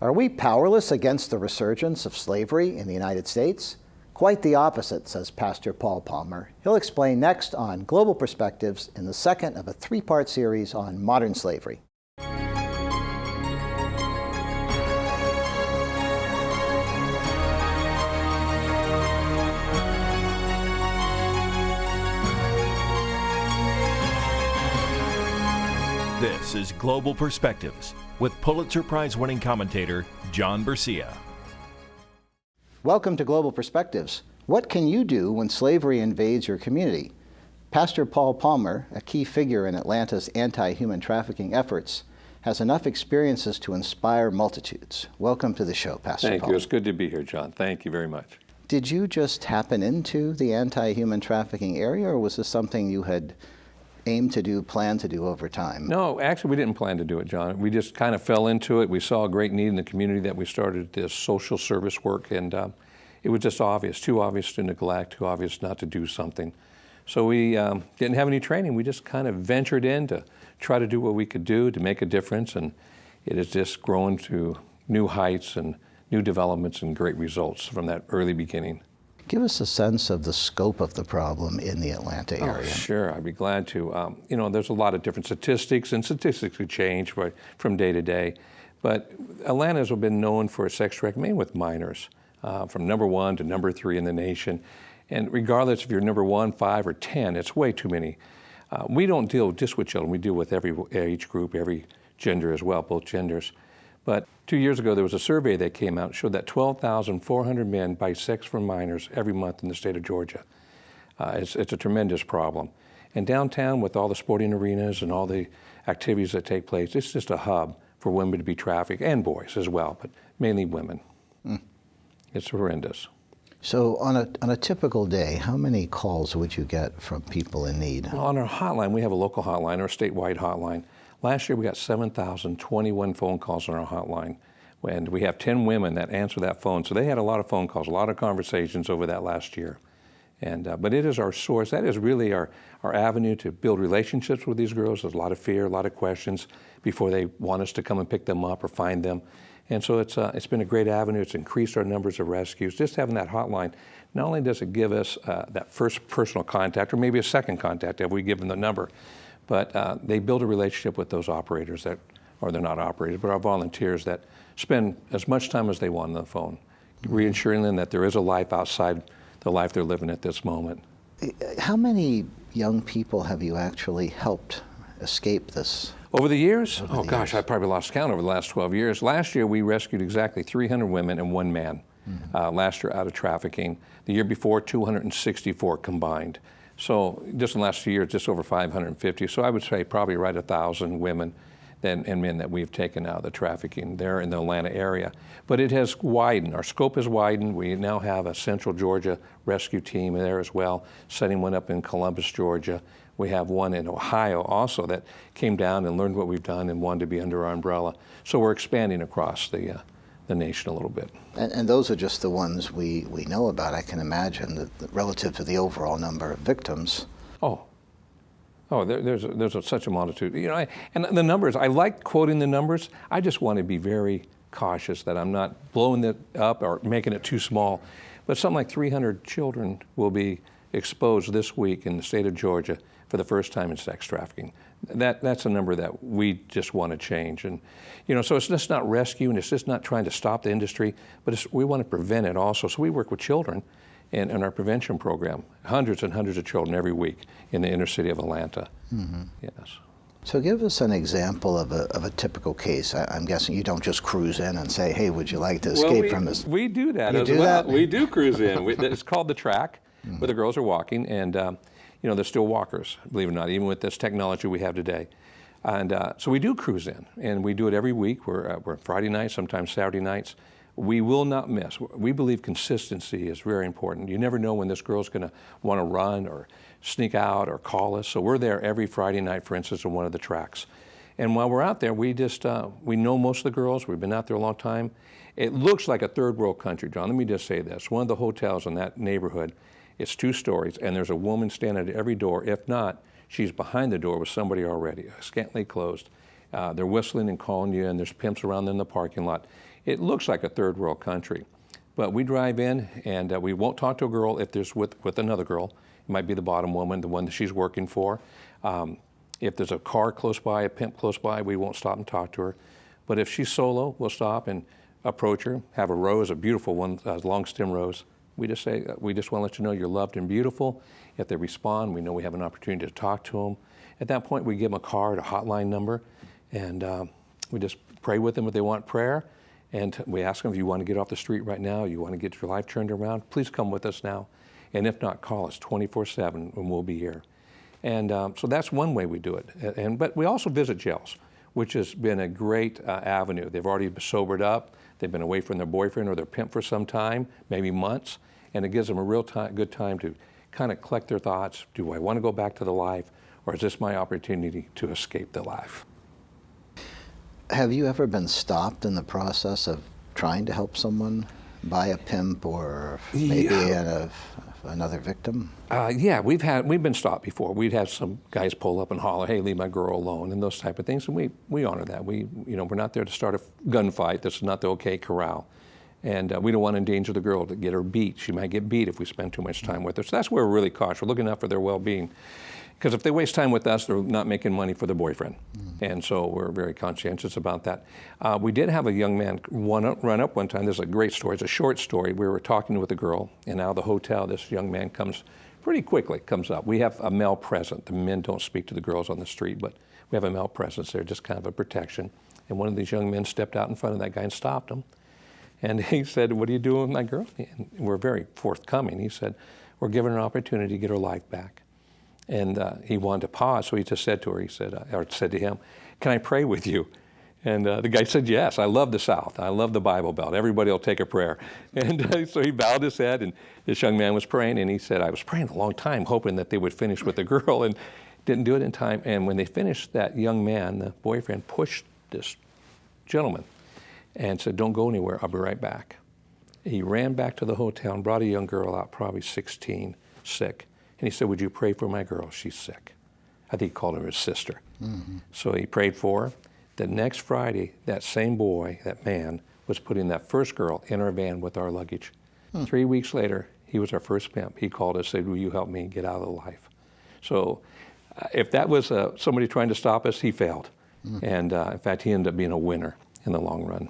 Are we powerless against the resurgence of slavery in the United States? Quite the opposite, says Pastor Paul Palmer. He'll explain next on Global Perspectives in the second of a three-part series on modern slavery. This is Global Perspectives with Pulitzer Prize-winning commentator John Bercia. Welcome to Global Perspectives. What can you do when slavery invades your community? Pastor Paul Palmer, a key figure in Atlanta's anti-human trafficking efforts, has enough experiences to inspire multitudes. Welcome to the show, Pastor Paul. Thank you. It's good to be here, John. Thank you very much. Did you just happen into the anti-human trafficking area, or was this something you had aimed to do, planned to do over time? No, actually, we didn't plan to do it, John. We just kind of fell into it. We saw a great need in the community that we started this social service work, and it was just obvious, too obvious to neglect, too obvious not to do something. So we didn't have any training. We just kind of ventured in to try to do what we could do to make a difference, and it has just grown to new heights and new developments and great results from that early beginning. Give us a sense of the scope of the problem in the Atlanta area. Oh, sure, I'd be glad to. There's a lot of different statistics, and statistics could change from day to day. But Atlanta has been known for sex trafficking, mainly with minors, from number 1 to number 3 in the nation. And regardless if you're number 1, 5, or 10, it's way too many. We don't deal just with children. We deal with every age group, every gender as well, both genders. But 2 years ago, there was a survey that came out that showed that 12,400 men buy sex from minors every month in the state of Georgia. It's a tremendous problem. And downtown, with all the sporting arenas and all the activities that take place, it's just a hub for women to be trafficked, and boys as well, but mainly women. It's horrendous. So on a typical day, how many calls would you get from people in need? Well, on our hotline, we have a local hotline or a statewide hotline. Last year, we got 7,021 phone calls on our hotline, and we have 10 women that answer that phone. So they had a lot of phone calls, a lot of conversations over that last year. But it is our source. That is really our avenue to build relationships with these girls. There's a lot of fear, a lot of questions before they want us to come and pick them up or find them. And so it's been a great avenue. It's increased our numbers of rescues. Just having that hotline, not only does it give us that first personal contact, or maybe a second contact if we give them the number, but they build a relationship with those operators or they're not operators, but our volunteers that spend as much time as they want on the phone, reassuring them that there is a life outside the life they're living at this moment. How many young people have you actually helped escape this? Over the years? Gosh, I probably lost count over the last 12 years. Last year, we rescued exactly 300 women and 1 man last year out of trafficking. The year before, 264 combined. So just in the last few years, just over 550. So I would say probably right 1,000 women and men that we've taken out of the trafficking there in the Atlanta area. But it has widened. Our scope has widened. We now have a Central Georgia rescue team there as well, setting one up in Columbus, Georgia. We have one in Ohio also that came down and learned what we've done and wanted to be under our umbrella. So we're expanding across the nation a little bit. And those are just the ones we know about. I can imagine that relative to the overall number of victims. There's such a multitude. And the numbers, I like quoting the numbers. I just want to be very cautious that I'm not blowing it up or making it too small. But something like 300 children will be exposed this week in the state of Georgia for the first time in sex trafficking. That's a number that we just want to change. And, so it's just not rescuing, it's just not trying to stop the industry, but we want to prevent it also. So we work with children in our prevention program, hundreds and hundreds of children every week in the inner city of Atlanta. Yes. So give us an example of a typical case. I'm guessing you don't just cruise in and say, hey, would you like to escape from this? We do that as well. That? We do cruise in. It's called the track, where the girls are walking, and they're still walkers, believe it or not, even with this technology we have today. And so we do cruise in, and we do it every week. We're Friday nights, sometimes Saturday nights. We will not miss. We believe consistency is very important. You never know when this girl's going to want to run or sneak out or call us. So we're there every Friday night, for instance, on one of the tracks. And while we're out there, we know most of the girls. We've been out there a long time. It looks like a third world country, John. Let me just say this. One of the hotels in that neighborhood, it's 2 stories, and there's a woman standing at every door. If not, she's behind the door with somebody already, scantily clothed. They're whistling and calling you, and there's pimps around in the parking lot. It looks like a third world country. But we drive in, and we won't talk to a girl if there's with another girl. It might be the bottom woman, the one that she's working for. If there's a car close by, a pimp close by, we won't stop and talk to her. But if she's solo, we'll stop and approach her, have a rose, a beautiful one, a long stem rose. We just say, we just want to let you know you're loved and beautiful. If they respond, we know we have an opportunity to talk to them. At that point, we give them a card, a hotline number, and we just pray with them if they want prayer. And we ask them, if you want to get off the street right now, you want to get your life turned around, please come with us now. And if not, call us 24/7 and we'll be here. And so that's one way we do it. But we also visit jails, which has been a great avenue. They've already sobered up. They've been away from their boyfriend or their pimp for some time, maybe months. And it gives them a real good time to kind of collect their thoughts. Do I want to go back to the life, or is this my opportunity to escape the life? Have you ever been stopped in the process of trying to help someone by a pimp or maybe another victim? Yeah, we've been stopped before. We'd have some guys pull up and holler, "Hey, leave my girl alone," and those type of things. And we honor that. We're not there to start a gunfight. This is not the OK Corral. And we don't want to endanger the girl to get her beat. She might get beat if we spend too much time with her. So that's where we're really cautious. We're looking out for their well-being. Because if they waste time with us, they're not making money for their boyfriend. And so we're very conscientious about that. We did have a young man run up one time. This is a great story. It's a short story. We were talking with a girl, and out of the hotel, this young man comes up. We have a male presence. The men don't speak to the girls on the street, but we have a male presence there, just kind of a protection. And one of these young men stepped out in front of that guy and stopped him. And he said, "What are you doing with my girl?" And we're very forthcoming. He said, "We're giving her an opportunity to get her life back." And he wanted to pause, so he just said to her, said to him, "Can I pray with you?" And the guy said, "Yes, I love the South. I love the Bible Belt. Everybody will take a prayer." And so he bowed his head, and this young man was praying, and he said, "I was praying a long time, hoping that they would finish with the girl, and didn't do it in time." And when they finished, that young man, the boyfriend, pushed this gentleman and said, "Don't go anywhere, I'll be right back." He ran back to the hotel and brought a young girl out, probably 16, sick. And he said, "Would you pray for my girl? She's sick." I think he called her his sister. Mm-hmm. So he prayed for her. The next Friday, that same boy, that man, was putting that first girl in our van with our luggage. 3 weeks later, he was our first pimp. He called us and said, "Will you help me get out of the life?" So if that was somebody trying to stop us, he failed. And in fact, he ended up being a winner in the long run.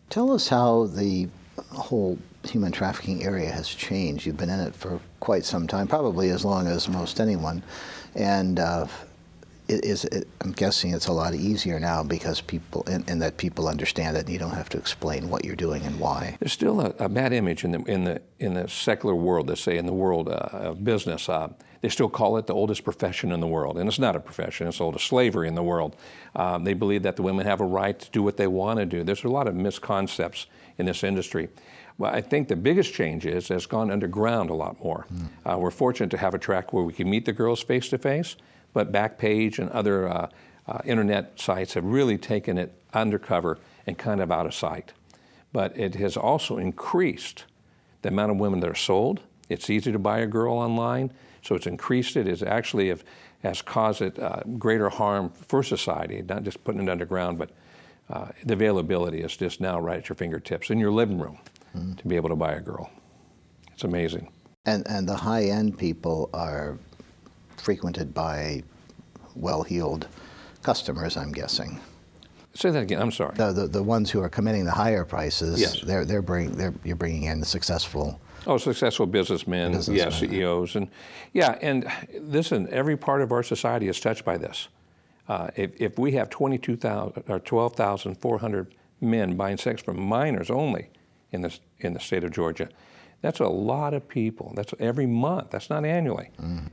Tell us how the whole human trafficking area has changed. You've been in it for quite some time, probably as long as most anyone. And I'm guessing it's a lot easier now because and that people understand it and you don't have to explain what you're doing and why. There's still a bad image in the secular world, let's say, in the world of business. They still call it the oldest profession in the world, and it's not a profession. It's the oldest slavery in the world. They believe that the women have a right to do what they want to do. There's a lot of misconceptions in this industry. Well, I think the biggest change is it's gone underground a lot more. We're fortunate to have a track where we can meet the girls face to face, but Backpage and other internet sites have really taken it undercover and kind of out of sight. But it has also increased the amount of women that are sold. It's easy to buy a girl online, so it's increased it. It actually has caused it greater harm for society, not just putting it underground, but the availability is just now right at your fingertips, in your living room, to be able to buy a girl. It's amazing. And the high-end people are frequented by well-heeled customers, I'm guessing. Say that again. I'm sorry. The ones who are commanding the higher prices, yes. you're bringing in the successful. Oh, successful businessmen, yeah, CEOs, and listen, every part of our society is touched by this. If we have 22,000 or 12,400 men buying sex from minors only in the state of Georgia, that's a lot of people. That's every month. That's not annually,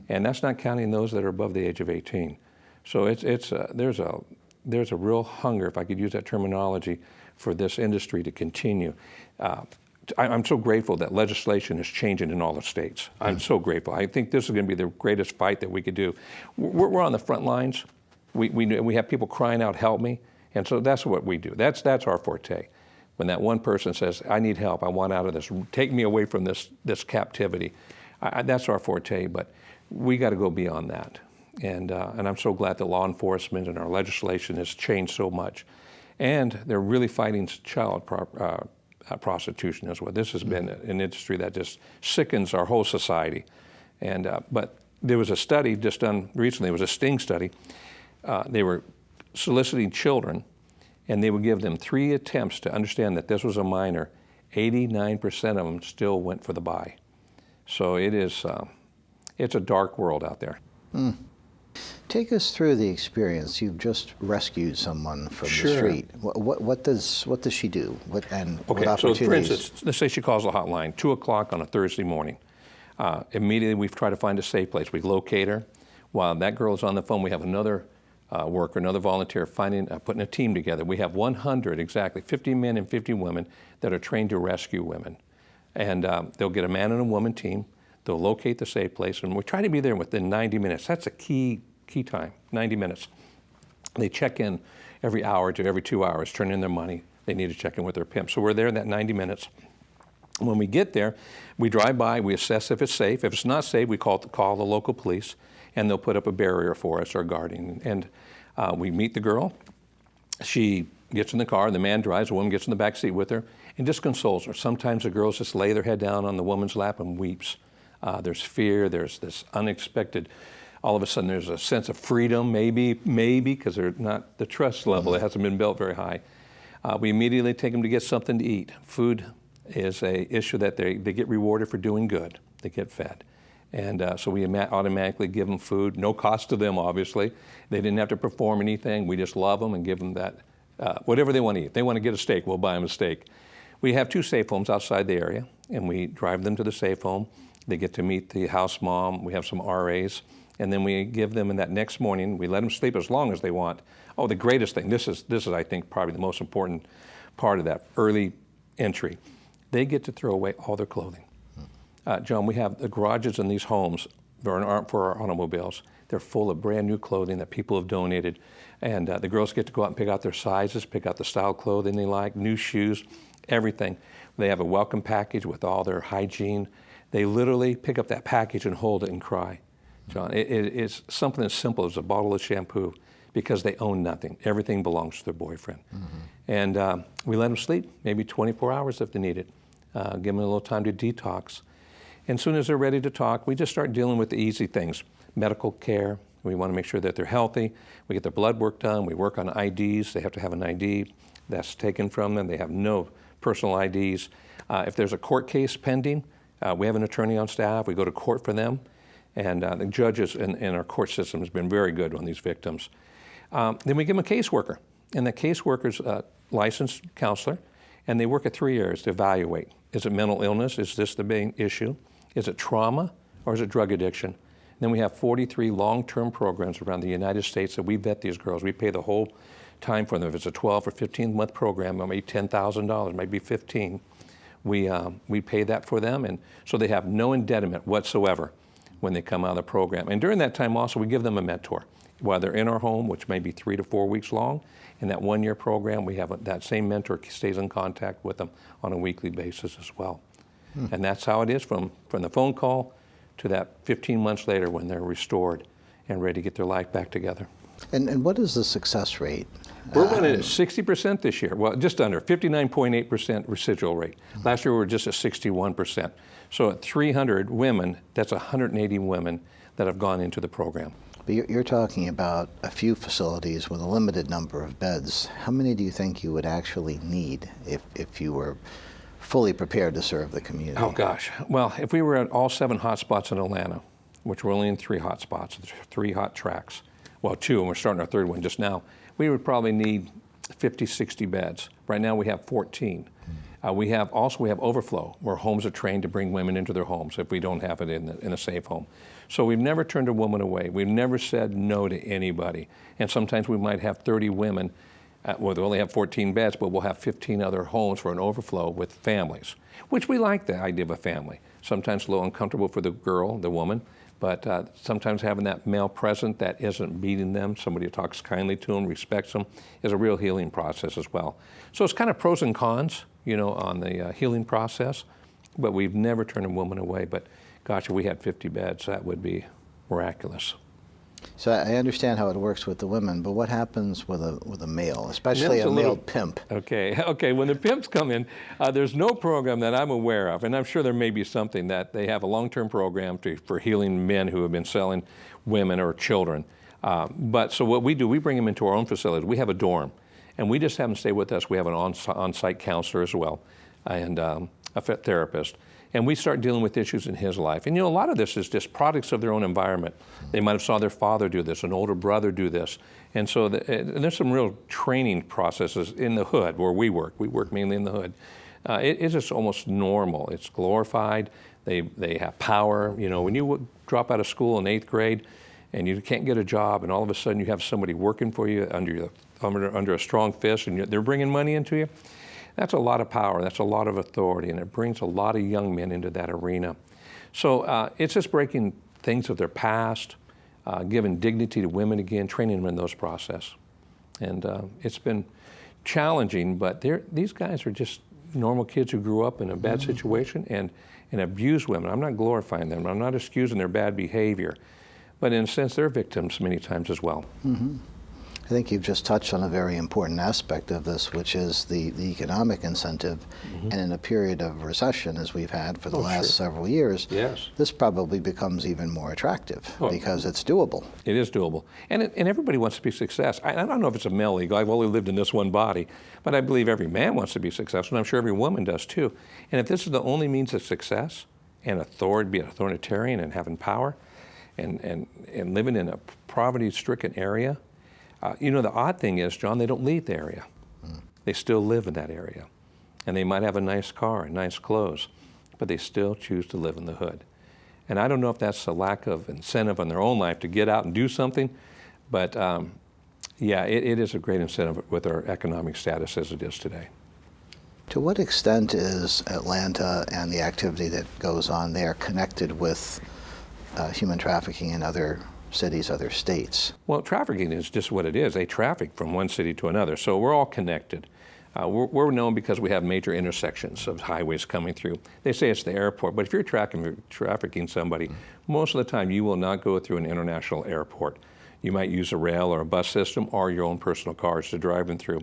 and that's not counting those that are above the age of 18. So there's a real hunger, if I could use that terminology, for this industry to continue. I'm so grateful that legislation is changing in all the states. I'm so grateful. I think this is going to be the greatest fight that we could do. We're on the front lines. We have people crying out, "Help me," and so that's what we do. That's our forte. When that one person says, "I need help. I want out of this. Take me away from this captivity," that's our forte. But we got to go beyond that. And I'm so glad that law enforcement and our legislation has changed so much. And they're really fighting child prostitution as well. This has been an industry that just sickens our whole society. And but there was a study just done recently. It was a Sting study. They were soliciting children, and they would give them 3 attempts to understand that this was a minor. 89% of them still went for the buy. So it is, it's a dark world out there. Take us through the experience. You've just rescued someone from the street. What does she do? What opportunities? So for instance, let's say she calls the hotline, 2 o'clock on a Thursday morning. Immediately we try to find a safe place. We locate her. While that girl is on the phone, we have another worker, another volunteer putting a team together. We have 100, exactly, 50 men and 50 women that are trained to rescue women. And they'll get a man and a woman team. They'll locate the safe place, and we try to be there within 90 minutes. That's a key time, 90 minutes. They check in every hour to every 2 hours, turn in their money. They need to check in with their pimp. So we're there in that 90 minutes. When we get there, we drive by, we assess if it's safe. If it's not safe, we call the local police, and they'll put up a barrier for us, our guarding. And we meet the girl. She gets in the car, the man drives, the woman gets in the back seat with her, and just consoles her. Sometimes the girls just lay their head down on the woman's lap and weeps. There's fear, there's this unexpected, all of a sudden there's a sense of freedom, maybe, because they're not, the trust level, it hasn't been built very high. We immediately take them to get something to eat. Food is a issue that they get rewarded for doing good. They get fed. And so we automatically give them food, no cost to them, obviously. They didn't have to perform anything. We just love them and give them that, whatever they want to eat. If they want to get a steak, we'll buy them a steak. We have 2 safe homes outside the area, and we drive them to the safe home. They get to meet the house mom. We have some RAs. And then we give them, in that next morning, we let them sleep as long as they want. Oh, the greatest thing, this is I think, probably the most important part of that early entry. They get to throw away all their clothing. John, we have the garages in these homes for our automobiles. They're full of brand new clothing that people have donated. And the girls get to go out and pick out their sizes, pick out the style clothing they like, new shoes, everything. They have a welcome package with all their hygiene. They literally pick up that package and hold it and cry. John, it's something as simple as a bottle of shampoo, because they own nothing. Everything belongs to their boyfriend. And we let them sleep, maybe 24 hours if they need it. Give them a little time to detox. And as soon as they're ready to talk, we just start dealing with the easy things. Medical care, we want to make sure that they're healthy. We get their blood work done. We work on IDs. They have to have an ID that's taken from them. They have no personal IDs. If there's a court case pending, we have an attorney on staff. We go to court for them. And the judges in our court system has been very good on these victims. Then we give them a caseworker. And the caseworker's a licensed counselor. And they work at 3 areas to evaluate. Is it mental illness? Is this the main issue? Is it trauma? Or is it drug addiction? And then we have 43 long-term programs around the United States that we vet these girls. We pay the whole time for them. If it's a 12 or 15-month program, it might be $10,000, it might be $15,000. We pay that for them, and so they have no indebtednent whatsoever when they come out of the program. And during that time also, we give them a mentor. While they're in our home, which may be 3 to 4 weeks long, in that 1-year program, we have that same mentor stays in contact with them on a weekly basis as well. And that's how it is from the phone call to that 15 months later when they're restored and ready to get their life back together. And what is the success rate? We're running at 60% this year. Well, just under 59.8% residual rate. Last year we were just at 61%. So at 300 women, that's 180 women that have gone into the program. But you're talking about a few facilities with a limited number of beds. How many do you think you would actually need if you were fully prepared to serve the community? Oh gosh. Well, if we were at all 7 hotspots in Atlanta, which we're only in 3 hotspots, 3 hot tracks, well 2, and we're starting our 3rd one just now, we would probably need 50, 60 beds. Right now we have 14. We have overflow, where homes are trained to bring women into their homes if we don't have it in a safe home. So we've never turned a woman away. We've never said no to anybody. And sometimes we might have 30 women, well, they only have 14 beds, but we'll have 15 other homes for an overflow with families, which we like the idea of a family. Sometimes a little uncomfortable for the girl, the woman, but sometimes having that male present that isn't beating them, somebody who talks kindly to them, respects them, is a real healing process as well. So it's kind of pros and cons, on the healing process, but we've never turned a woman away. But gosh, if we had 50 beds, that would be miraculous. So I understand how it works with the women, but what happens with a male, especially a male pimp? Okay. When the pimps come in, there's no program that I'm aware of, and I'm sure there may be something that they have a long-term program for healing men who have been selling women or children. But so what we do, we bring them into our own facility. We have a dorm, and we just have them stay with us. We have an on-site counselor as well, and a therapist. And we start dealing with issues in his life. And a lot of this is just products of their own environment. They might have saw their father do this, an older brother do this. And so and there's some real training processes in the hood where we work. We work mainly in the hood. It's just almost normal. It's glorified. They have power. When you drop out of school in 8th grade and you can't get a job, and all of a sudden you have somebody working for you under a strong fist, and they're bringing money into you, that's a lot of power, that's a lot of authority, and it brings a lot of young men into that arena. So it's just breaking things of their past, giving dignity to women again, training them in those processes. And it's been challenging, but these guys are just normal kids who grew up in a bad situation and abuse women. I'm not glorifying them, I'm not excusing their bad behavior, but in a sense, they're victims many times as well. Mm-hmm. I think you've just touched on a very important aspect of this, which is the economic incentive. Mm-hmm. And in a period of recession, as we've had for the last several years, yes, this probably becomes even more attractive because it's doable. It is doable. And everybody wants to be successful. I don't know if it's a male ego. I've only lived in this one body, but I believe every man wants to be successful, and I'm sure every woman does too. And if this is the only means of success and authority, be an authoritarian and having power and living in a poverty-stricken area, the odd thing is, John, they don't leave the area. They still live in that area. And they might have a nice car and nice clothes, but they still choose to live in the hood. And I don't know if that's a lack of incentive in their own life to get out and do something, but it is a great incentive with our economic status as it is today. To what extent is Atlanta and the activity that goes on there connected with human trafficking in other cities, other states? Well, trafficking is just what it is. They traffic from one city to another, so we're all connected. We're known because we have major intersections of highways coming through. They say it's the airport, but if you're trafficking somebody, most of the time you will not go through an international airport. You might use a rail or a bus system or your own personal cars to drive them through.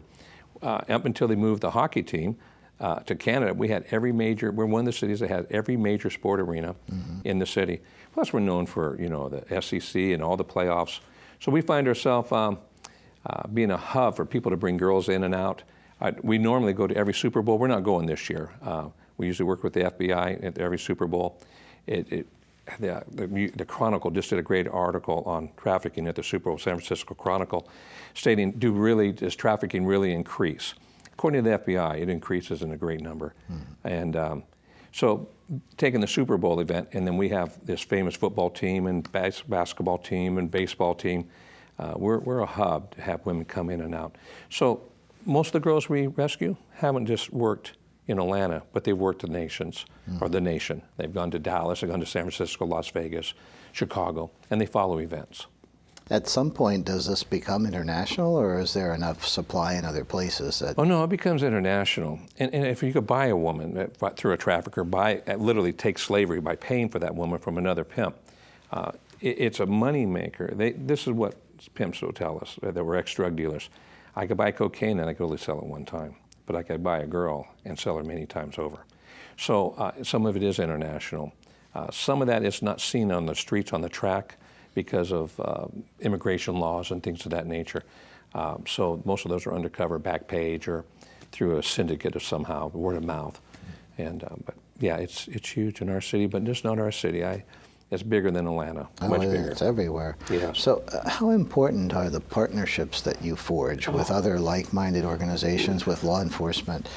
Up until they moved the hockey team to Canada, we're one of the cities that had every major sport arena in the city. Plus, we're known for the SEC and all the playoffs. So we find ourselves being a hub for people to bring girls in and out. We normally go to every Super Bowl. We're not going this year. We usually work with the FBI at every Super Bowl. The Chronicle just did a great article on trafficking at the Super Bowl, San Francisco Chronicle, stating, does trafficking really increase? According to the FBI, it increases in a great number. And so taking the Super Bowl event, and then we have this famous football team and basketball team and baseball team. We're a hub to have women come in and out. So most of the girls we rescue haven't just worked in Atlanta, but they've worked the nation. They've gone to Dallas, they've gone to San Francisco, Las Vegas, Chicago, and they follow events. At some point, does this become international, or is there enough supply in other places? Oh no, it becomes international. And if you could buy a woman through a trafficker, literally take slavery by paying for that woman from another pimp, it's a money maker. This is what pimps will tell us, that we're ex-drug dealers. I could buy cocaine and I could only sell it one time, but I could buy a girl and sell her many times over. So some of it is international. Some of that is not seen on the streets, on the track, because of immigration laws and things of that nature. So most of those are undercover, back page, or through a syndicate of somehow, word of mouth. And but yeah, it's huge in our city, but just not our city. It's bigger than Atlanta, much bigger. It's everywhere. Yeah. So how important are the partnerships that you forge with other like-minded organizations, with law enforcement,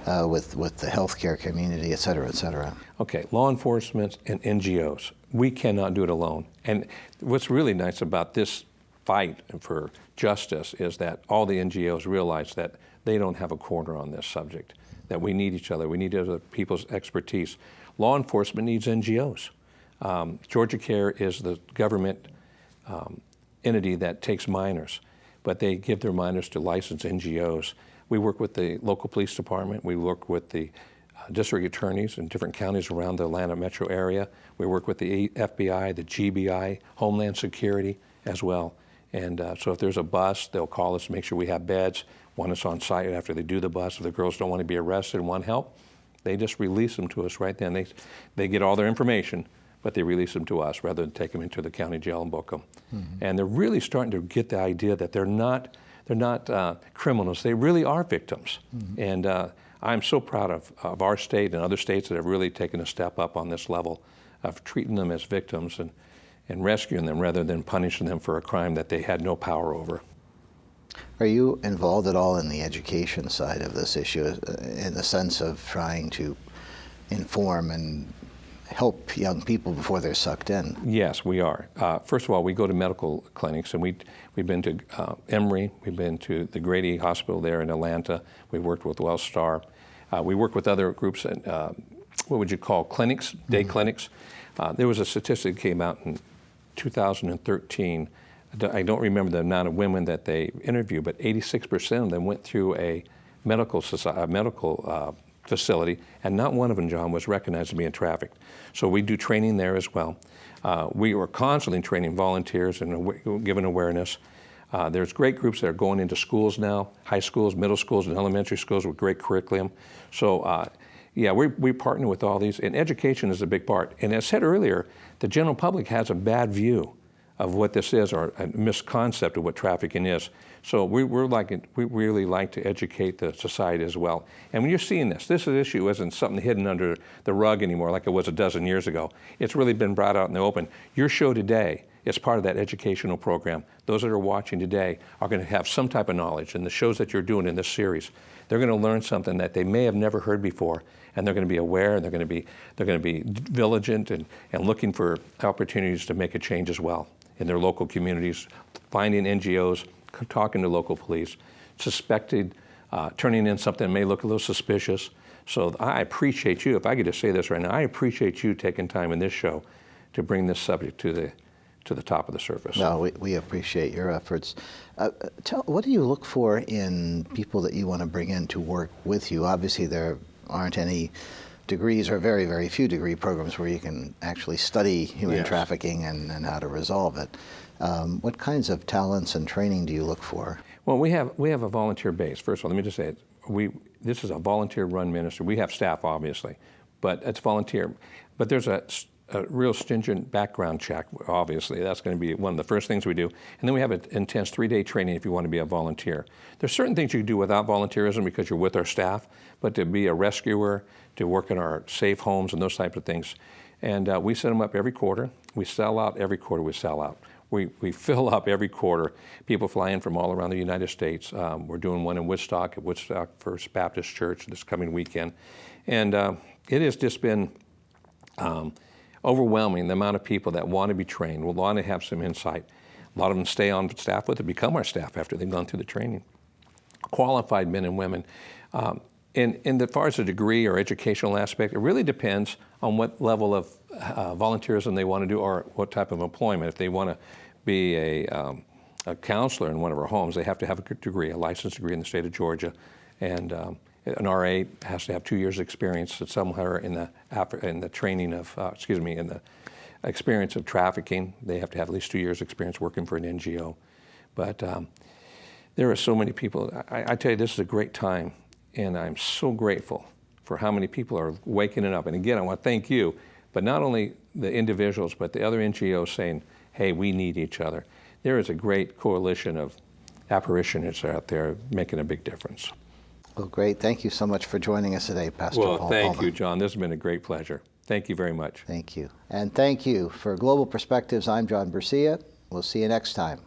with the healthcare community, et cetera, et cetera? Okay, law enforcement and NGOs. We cannot do it alone. And what's really nice about this fight for justice is that all the NGOs realize that they don't have a corner on this subject, that we need each other. We need other people's expertise. Law enforcement needs NGOs. Georgia Care is the government entity that takes minors, but they give their minors to licensed NGOs. We work with the local police department. We work with the district attorneys in different counties around the Atlanta metro area. We work with the FBI, the GBI, Homeland Security, as well. And so if there's a bus, they'll call us to make sure we have beds, want us on site after they do the bus. If the girls don't want to be arrested and want help, they just release them to us right then. They get all their information, but they release them to us rather than take them into the county jail and book them. And they're really starting to get the idea that they're not criminals. They really are victims. And I'm so proud of our state and other states that have really taken a step up on this level of treating them as victims and rescuing them rather than punishing them for a crime that they had no power over. Are you involved at all in the education side of this issue in the sense of trying to inform and help young people before they're sucked in? Yes, we are. First of all, we go to medical clinics, and we've been to Emory, we've been to the Grady Hospital there in Atlanta, we worked with Wellstar, we work with other groups, what would you call clinics, day clinics. There was a statistic that came out in 2013. I don't remember the amount of women that they interviewed, but 86% of them went through a medical facility, and not one of them, John, was recognized as being trafficked. So we do training there as well. We are constantly training volunteers and giving awareness. There's great groups that are going into schools now, high schools, middle schools, and elementary schools with great curriculum. So yeah, we partner with all these, and education is a big part. And as I said earlier, the general public has a bad view of what this is, or a misconcept of what trafficking is. So we really like to educate the society as well. And when you're seeing this issue isn't something hidden under the rug anymore like it was a dozen years ago. It's really been brought out in the open. Your show today is part of that educational program. Those that are watching today are going to have some type of knowledge, and the shows that you're doing in this series, they're going to learn something that they may have never heard before, and they're going to be aware, and they're going to be vigilant and looking for opportunities to make a change as well in their local communities, finding NGOs, talking to local police, suspected, turning in something that may look a little suspicious. So I appreciate you, if I could just say this right now, I appreciate you taking time in this show to bring this subject to the top of the surface. No, we appreciate your efforts. What do you look for in people that you want to bring in to work with you? Obviously, there aren't any degrees or very, very few degree programs where you can actually study human trafficking and how to resolve it. What kinds of talents and training do you look for? Well, we have a volunteer base. First of all, let me just say this is a volunteer-run ministry. We have staff, obviously, but it's volunteer. But there's a real stringent background check, obviously. That's going to be one of the first things we do. And then we have an intense 3-day training if you want to be a volunteer. There's certain things you can do without volunteerism because you're with our staff, but to be a rescuer, to work in our safe homes and those types of things. And we set them up every quarter. We sell out every quarter. We sell out. We fill up every quarter. People fly in from all around the United States. We're doing one in Woodstock at Woodstock First Baptist Church this coming weekend. And it has just been overwhelming, the amount of people that want to be trained, will want to have some insight. A lot of them stay on staff with it, become our staff after they've gone through the training. Qualified men and women. And as far as the degree or educational aspect, it really depends on what level of volunteerism they want to do or what type of employment. If they want to be a counselor in one of our homes, they have to have a degree, a licensed degree in the state of Georgia. And an RA has to have 2 years experience somewhere in the training of, in the experience of trafficking. They have to have at least 2 years experience working for an NGO. But there are so many people. I tell you, this is a great time, and I'm so grateful for how many people are waking it up. And again, I want to thank you, but not only the individuals, but the other NGOs saying, hey, we need each other. There is a great coalition of apparitioners out there making a big difference. Well, great. Thank you so much for joining us today, Pastor Paul Palmer. Well, thank you, John. This has been a great pleasure. Thank you very much. Thank you. And thank you. For Global Perspectives, I'm John Bercia. We'll see you next time.